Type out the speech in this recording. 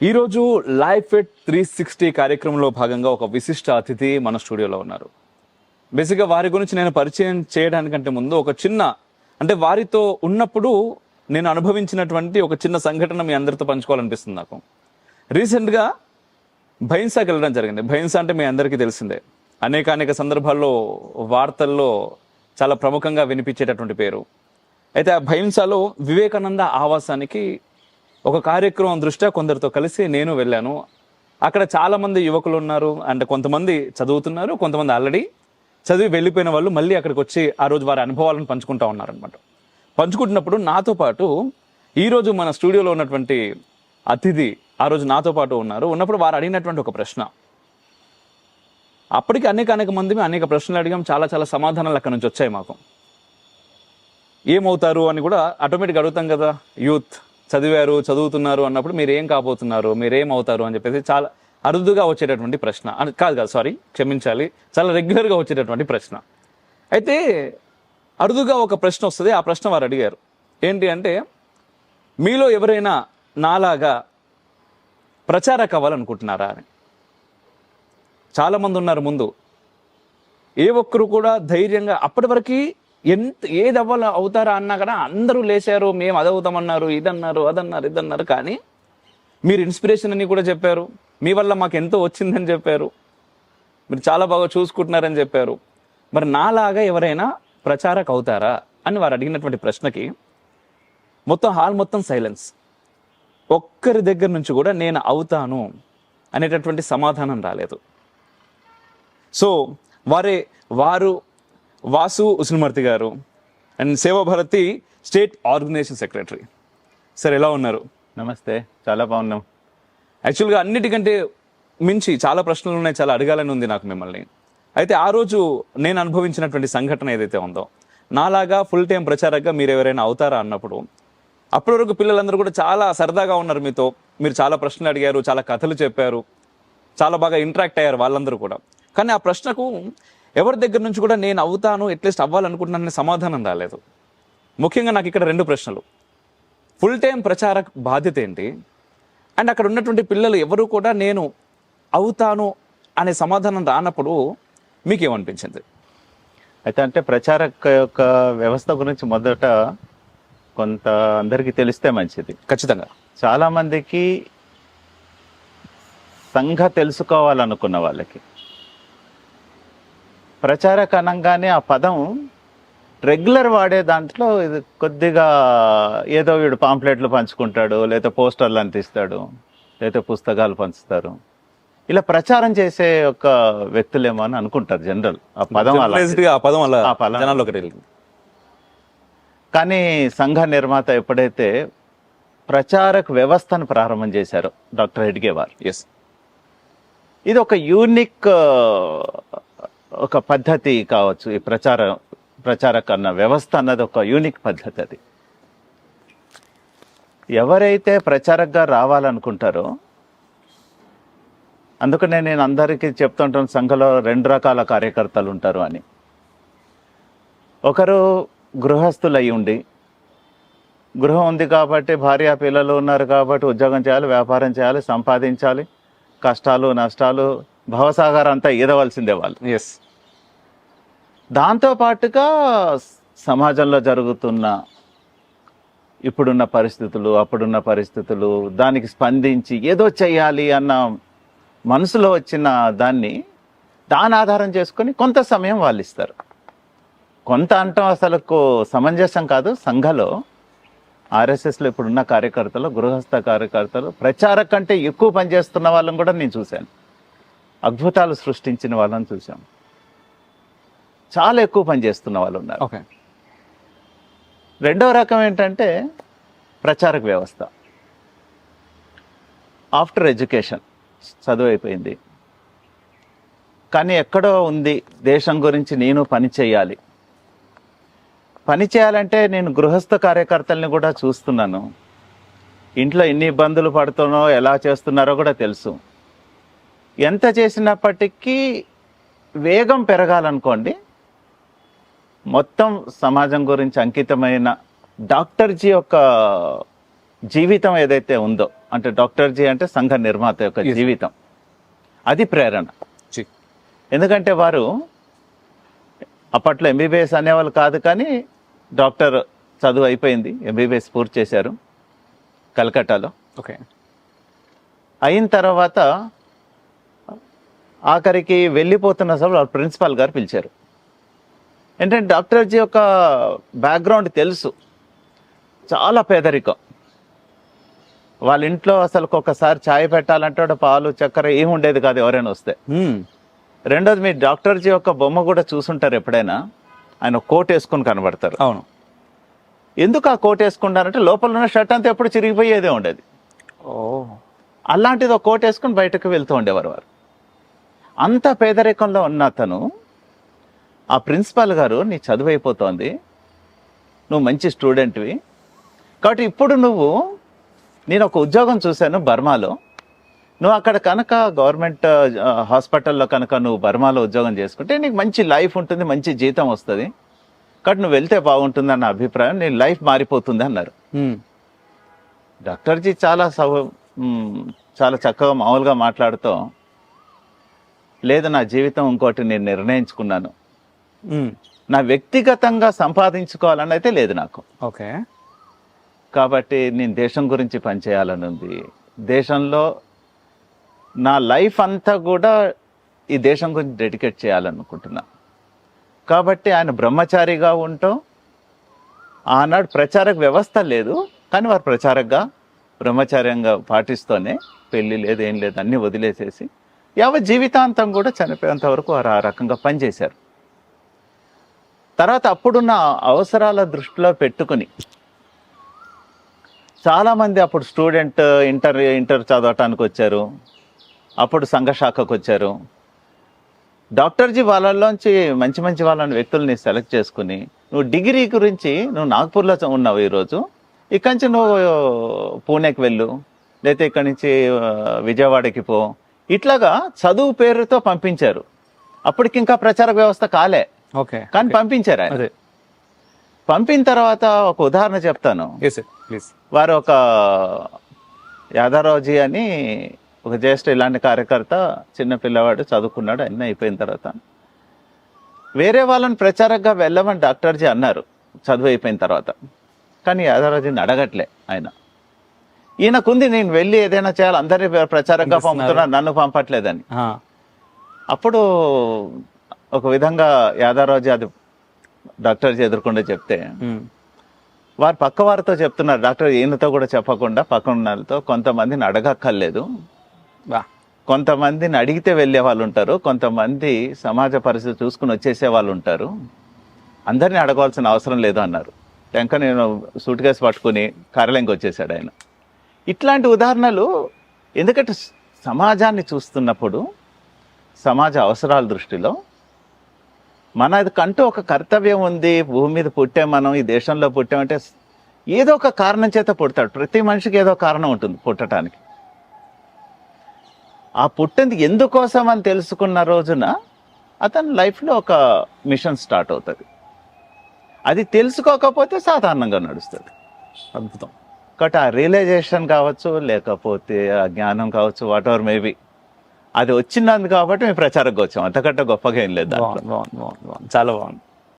ఈరోజు life at 360 కార్యక్రమంలో భాగంగా ఒక విశిష్ట అతిథి మన స్టూడియోలో ఉన్నారు. బేసిక్గా వారి గురించి నేను పరిచయం చేయడానికంటే ముందు ఒక చిన్న వారితో ఉన్నప్పుడు నేను అనుభవించినటువంటి ఒక చిన్న సంఘటన మీ అందరితో పంచుకోవాలనిపిస్తుంది నాకు. రీసెంట్గా భైన్సాకి వెళ్ళడం జరిగింది. భైన్సా అంటే మీ అందరికీ తెలిసిందే, అనేక సందర్భాల్లో వార్తల్లో చాలా ప్రముఖంగా వినిపించేటటువంటి పేరు. అయితే ఆ భైన్సాలో వివేకానంద ఆవాసానికి ఒక కార్యక్రమం దృష్ట్యా కొందరితో కలిసి నేను వెళ్ళాను. అక్కడ చాలా మంది యువకులు ఉన్నారు, కొంతమంది చదువుతున్నారు, కొంతమంది ఆల్రెడీ చదివి వెళ్ళిపోయిన వాళ్ళు మళ్ళీ అక్కడికి వచ్చి ఆ రోజు వారి అనుభవాలను పంచుకుంటా ఉన్నారనమాట. పంచుకుంటున్నప్పుడు నాతో పాటు ఈరోజు మన స్టూడియోలో ఉన్నటువంటి అతిథి ఆ రోజు నాతో పాటు ఉన్నప్పుడు వారు అడిగినటువంటి ఒక ప్రశ్న. అప్పటికి అనేక మంది అనేక ప్రశ్నలు అడిగాం, చాలా సమాధానాలు అక్కడ నుంచి వచ్చాయి మాకు. ఏమవుతారు అని కూడా ఆటోమేటిక్గా అడుగుతాం కదా, యూత్ చదువుతున్నారు అన్నప్పుడు మీరేం కాబోతున్నారు, మీరేం అవుతారు అని చెప్పేసి చాలా అరుదుగా వచ్చేటటువంటి ప్రశ్న. క్షమించాలి, చాలా రెగ్యులర్గా వచ్చేటటువంటి ప్రశ్న. అయితే అరుదుగా ఒక ప్రశ్న వస్తుంది. ఆ ప్రశ్న వారు అడిగారు, ఏంటి అంటే, మీలో ఎవరైనా నాలాగా ప్రచారక అవ్వాలనుకుంటున్నారా అని. చాలామంది ఉన్నారు ముందు, ఏ ఒక్కరు కూడా ధైర్యంగా అప్పటి వరకు ఏది అవుతారా అన్నా కదా అందరూ లేచారు, మేము అదవుతామన్నారు, ఇదన్నారు. కానీ మీరు ఇన్స్పిరేషన్ అని కూడా చెప్పారు, మీ వల్ల మాకు ఎంతో వచ్చిందని చెప్పారు, మీరు చాలా బాగా చూసుకుంటున్నారని చెప్పారు. మరి నాలాగా ఎవరైనా ప్రచారక అవుతారా అని వారు అడిగినటువంటి ప్రశ్నకి హాల్ మొత్తం సైలెన్స్. ఒక్కరి దగ్గర నుంచి కూడా నేను అవుతాను అనేటటువంటి సమాధానం రాలేదు. సో వారు వాసు ఉస్నుమర్తి గారు and Sevabharati state organization secretary. Sir, ఎలా ఉన్నారు? నమస్తే, చాలా బాగున్నాం. యాక్చువల్గా అన్నిటికంటే మించి చాలా ప్రశ్నలు ఉన్నాయి, చాలా అడగాలని ఉంది నాకు మిమ్మల్ని. అయితే ఆ రోజు నేను అనుభవించినటువంటి సంఘటన ఏదైతే ఉందో, నాలాగా ఫుల్ టైం ప్రచారకగా మీరు ఎవరైనా అవుతారా అన్నప్పుడు, అప్పటి వరకు పిల్లలందరూ కూడా చాలా సరదాగా ఉన్నారు మీతో. మీరు చాలా ప్రశ్నలు అడిగారు, చాలా కథలు చెప్పారు, చాలా బాగా ఇంటరాక్ట్ అయ్యారు వాళ్ళందరూ కూడా. కానీ ఆ ప్రశ్నకు ఎవరి దగ్గర నుంచి కూడా నేను అవుతాను, అట్లీస్ట్ అవ్వాలనుకుంటున్నాననే సమాధానం రాలేదు. ముఖ్యంగా నాకు ఇక్కడ 2 ప్రశ్నలు. ఫుల్ టైం ప్రచారక బాధ్యత ఏంటి, అండ్ అక్కడ ఉన్నటువంటి పిల్లలు ఎవరు కూడా నేను అవుతాను అనే సమాధానం రానప్పుడు మీకేమనిపించింది? అయితే ప్రచారక యొక్క వ్యవస్థ గురించి మొదట కొంత అందరికీ తెలిస్తే మంచిది. ఖచ్చితంగా చాలా మందికి సంఘ తెలుసుకోవాలనుకున్న వాళ్ళకి ప్రచారక అనగానే ఆ పదం రెగ్యులర్ వాడే దాంట్లో ఇది కొద్దిగా ఏదో వీడు పాంప్లెట్లు పంచుకుంటాడు, లేదా పోస్టర్లు అంటిస్తాడు, లేదా పుస్తకాలు పంచుతారు, ఇలా ప్రచారం చేసే ఒక వ్యక్తులేమో అని అనుకుంటారు జనరల్. ఆ పదం కానీ సంఘ నిర్మాత ఎప్పుడైతే ప్రచారక వ్యవస్థను ప్రారంభం చేశారో డాక్టర్ హెడ్గేవార్, ఇది ఒక యూనిక్ ఒక పద్ధతి కావచ్చు. ఈ ప్రచారక అన్న వ్యవస్థ అన్నది ఒక యూనిక్ పద్ధతి. అది ఎవరైతే ప్రచారకగా రావాలనుకుంటారో, అందుకనే నేను అందరికీ చెప్తుంటాను, సంఘంలో 2 రకాల కార్యకర్తలు ఉంటారు అని. ఒకరు గృహస్థులు అయి ఉండి, గృహం ఉంది కాబట్టి, భార్య పిల్లలు ఉన్నారు కాబట్టి ఉద్యోగం చేయాలి, వ్యాపారం చేయాలి, సంపాదించాలి, కష్టాలు నష్టాలు భవసాగర్ అంతా ఈదవలసిందే వాళ్ళు. దాంతోపాటుగా సమాజంలో జరుగుతున్న ఇప్పుడున్న పరిస్థితులు, అప్పుడున్న పరిస్థితులు, దానికి స్పందించి ఏదో చేయాలి అన్న మనసులో వచ్చిన దాని ఆధారం చేసుకొని కొంత సమయం వాళ్ళు ఇస్తారు. కొంత అంటాం అసలుకు సమంజసం కాదు. సంఘలో ఆర్ఎస్ఎస్లో ఇప్పుడున్న కార్యకర్తలు, గృహస్థ కార్యకర్తలు ప్రచారం కంటే ఎక్కువ పనిచేస్తున్న వాళ్ళని కూడా నేను చూశాను. అద్భుతాలు సృష్టించిన వాళ్ళని చూశాం. చాలా ఎక్కువ పనిచేస్తున్న వాళ్ళు ఉన్నారు. రెండవ రకం ఏంటంటే ప్రచారక వ్యవస్థ. ఆఫ్టర్ ఎడ్యుకేషన్, చదువు అయిపోయింది, కానీ ఎక్కడో ఉంది దేశం గురించి నేను పని చేయాలంటే నేను గృహస్థ కార్యకర్తల్ని కూడా చూస్తున్నాను. ఇంట్లో ఎన్ని ఇబ్బందులు పడుతున్నారో, ఎలా చేస్తున్నారో కూడా తెలుసు. ఎంత చేసినప్పటికీ వేగం పెరగాలనుకోండి, మొత్తం సమాజం గురించి అంకితమైన డాక్టర్ జీ యొక్క జీవితం ఏదైతే ఉందో, అంటే డాక్టర్ జీ అంటే సంఘ నిర్మాత యొక్క జీవితం, అది ప్రేరణ. చి. ఎందుకంటే వారు అప్పట్లో ఎంబీబీఎస్ అనేవాళ్ళు కాదు, కానీ డాక్టర్ చదువు అయిపోయింది, ఎంబీబీఎస్ పూర్తి చేశారు కలకట్టాలో. ఓకే. అయిన తర్వాత ఆఖరికి వెళ్ళిపోతున్న సమయంలో ప్రిన్సిపాల్ గారు పిలిచారు. ఏంటంటే డాక్టర్ జీ యొక్క బ్యాక్గ్రౌండ్ తెలుసు, చాలా పేదరికం. వాళ్ళ ఇంట్లో అసలు ఒకసారి ఛాయ్ పెట్టాలంటే పాలు చక్కెర ఏమి ఉండేది కాదు ఎవరైనా వస్తే. రెండోది, మీ డాక్టర్ జీ యొక్క బొమ్మ కూడా చూసుంటారు ఎప్పుడైనా, ఆయన కోట్ వేసుకుని కనబడతారు. అవును. ఎందుకు ఆ కోట్ వేసుకుంటారంటే లోపల ఉన్న షర్ట్ అంతా ఎప్పుడు చిరిగిపోయేదే ఉండేది. ఓ. అలాంటిది ఒక కోట్ వేసుకుని బయటకు వెళ్తూ ఉండేవారు వారు. అంత పేదరికంలో ఉన్న అతను, ఆ ప్రిన్సిపాల్ గారు, నీ చదువు అయిపోతోంది, నువ్వు మంచి స్టూడెంట్వి, కాబట్టి ఇప్పుడు నేను ఒక ఉద్యోగం చూశాను బర్మాలో, నువ్వు అక్కడ కనుక గవర్నమెంట్ హాస్పిటల్లో కనుక నువ్వు బర్మాలో ఉద్యోగం చేసుకుంటే నీకు మంచి లైఫ్ ఉంటుంది, మంచి జీతం వస్తుంది, కాబట్టి నువ్వు వెళ్తే బాగుంటుంది అన్న అభిప్రాయం, నీ లైఫ్ మారిపోతుంది అన్నారు. డాక్టర్ జీ చాలా చక్కగా మామూలుగా మాట్లాడుతూ, లేదు నా జీవితం ఇంకోటి నేను నిర్ణయించుకున్నాను, నా వ్యక్తిగతంగా సంపాదించుకోవాలని అయితే లేదు నాకు. ఓకే. కాబట్టి నేను దేశం గురించి పనిచేయాలని ఉంది, దేశంలో నా లైఫ్ అంతా కూడా ఈ దేశం గురించి డెడికేట్ చేయాలనుకుంటున్నా. కాబట్టి ఆయన బ్రహ్మచారిగా ఉంటూ, ఆనాడు ప్రచారక వ్యవస్థ లేదు, కానీ వారు ప్రచారకగా బ్రహ్మచార్యంగా పాటిస్తూనే పెళ్లి లేదు ఏం లేదు అన్నీ వదిలేసేసి యావత్ జీవితాంతం కూడా చనిపోయేంత వరకు వారు ఆ రకంగా పనిచేశారు. తర్వాత అప్పుడున్న అవసరాల దృష్టిలో పెట్టుకుని చాలామంది అప్పుడు స్టూడెంట్ ఇంటర్ చదవటానికి వచ్చారు, అప్పుడు సంఘశాఖకు వచ్చారు. డాక్టర్ జీ వాళ్ళలోంచి మంచి మంచి వాళ్ళని వ్యక్తుల్ని సెలెక్ట్ చేసుకుని, నువ్వు డిగ్రీ గురించి నువ్వు నాగ్పూర్లో ఉన్నావు, ఈరోజు ఇక్కడి నుంచి నువ్వు పూణేకి వెళ్ళు, లేకపోతే ఇక్కడి నుంచి విజయవాడకి పో, ఇట్లాగా చదువు పేరుతో పంపించారు. అప్పటికి ఇంకా ప్రచార వ్యవస్థ కాలే, ఓకే, కానీ పంపించారు ఆయన. పంపిన తర్వాత ఒక ఉదాహరణ చెప్తాను. వారు ఒక యాదవరావుజీ అని ఒక జ్యేష్ఠ ఇలాంటి కార్యకర్త, చిన్న పిల్లవాడు, చదువుకున్నాడు, అన్నీ అయిపోయిన తర్వాత వేరే వాళ్ళని ప్రచారంగా వెళ్ళమని డాక్టర్ జీ అన్నారు చదువు అయిపోయిన తర్వాత. కానీ యాదవరావుజీని అడగట్లే ఆయన. ఈయనకుంది నేను వెళ్ళి ఏదైనా చేయాలి, అందరినీ ప్రచారంగా పంపుతున్నారు, నన్ను పంపట్లేదని. అప్పుడు ఒక విధంగా యాదవరావుజీ అది డాక్టర్ జీ ఎదుర్కొండే చెప్తే, వారు పక్క వారితో చెప్తున్నారు, డాక్టర్ ఈయనతో కూడా చెప్పకుండా పక్కన వాళ్ళతో, కొంతమందిని అడగక్కర్లేదు, కొంతమందిని అడిగితే వెళ్ళే వాళ్ళు ఉంటారు, కొంతమంది సమాజ పరిస్థితి చూసుకుని వచ్చేసే వాళ్ళు ఉంటారు, అందరినీ అడగవలసిన అవసరం లేదు అన్నారు. ఇంకా నేను సూట్ కేసు పట్టుకుని కార్యాలయంకి వచ్చేసాడు ఆయన. ఇట్లాంటి ఉదాహరణలు, ఎందుకంటే సమాజాన్ని చూస్తున్నప్పుడు సమాజ అవసరాల దృష్టిలో మనకంటూ ఒక కర్తవ్యం ఉంది. భూమి మీద పుట్టాం, మనం ఈ దేశంలో పుట్టామంటే ఏదో ఒక కారణం చేత పుడతాడు. ప్రతి మనిషికి ఏదో కారణం ఉంటుంది పుట్టడానికి. ఆ పుట్టింది ఎందుకోసం అని తెలుసుకున్న రోజున అతని లైఫ్లో ఒక మిషన్ స్టార్ట్ అవుతుంది. అది తెలుసుకోకపోతే సాధారణంగా నడుస్తుంది. అద్భుతం. కాబట్టి ఆ రియలైజేషన్ కావచ్చు, లేకపోతే ఆ జ్ఞానం కావచ్చు, వాట్ ఎవర్ మేబీ, అది వచ్చింది కాబట్టి మేము ప్రచారంగా వచ్చాం, అంతకంటే గొప్పగా ఏం లేదు. చాలా బాగుంది.